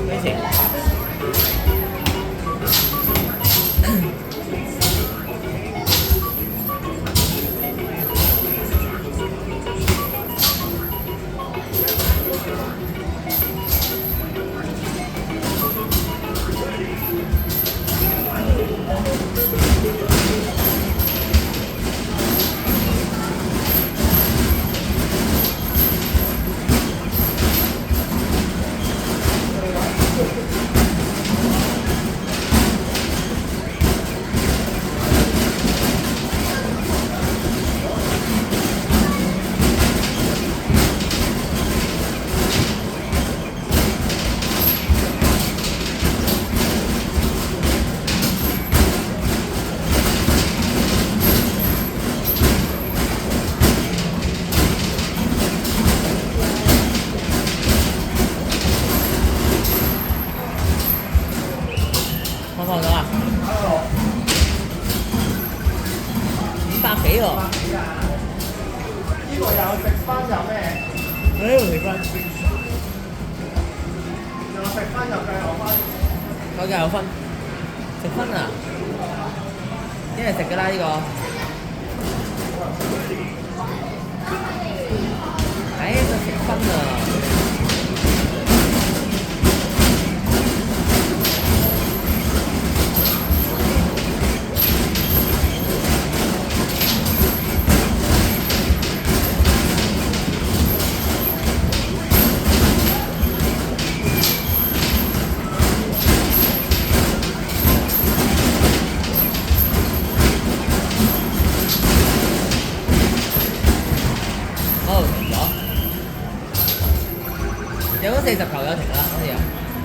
咩食？放放咗啊？500幾喎？呢個又食翻又咩？食翻，又食翻又計我翻。有計有分，食分啊！一係食㗎啦呢個，就食分啊！停咗，有嗰40球有停啦，好似啊。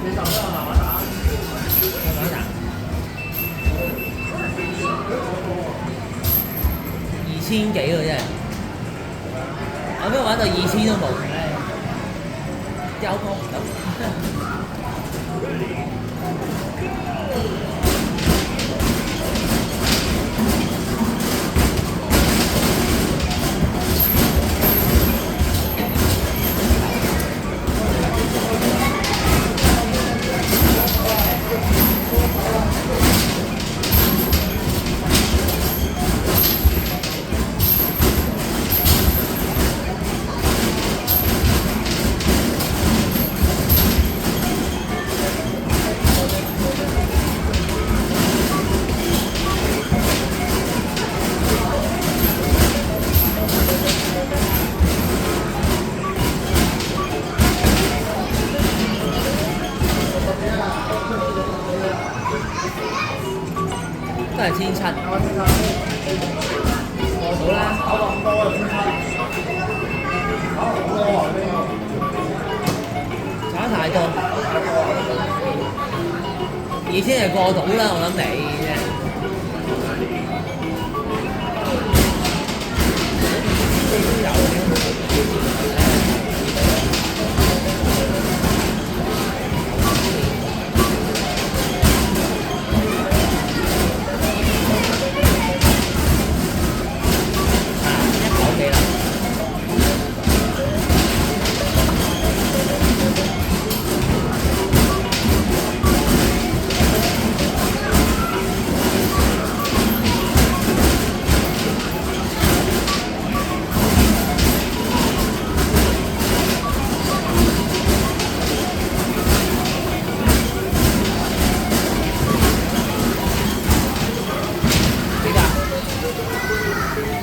40都有慢慢打，慢慢打。2000幾喎真係，我邊玩到2000都冇，交通唔到。都係1700，過到啦。搞咁多啊1700，搞咁多啊呢炒太多，2000就過到啦，我諗你啫。都有。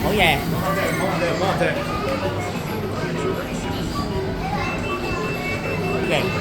好嘢，講下先，勁。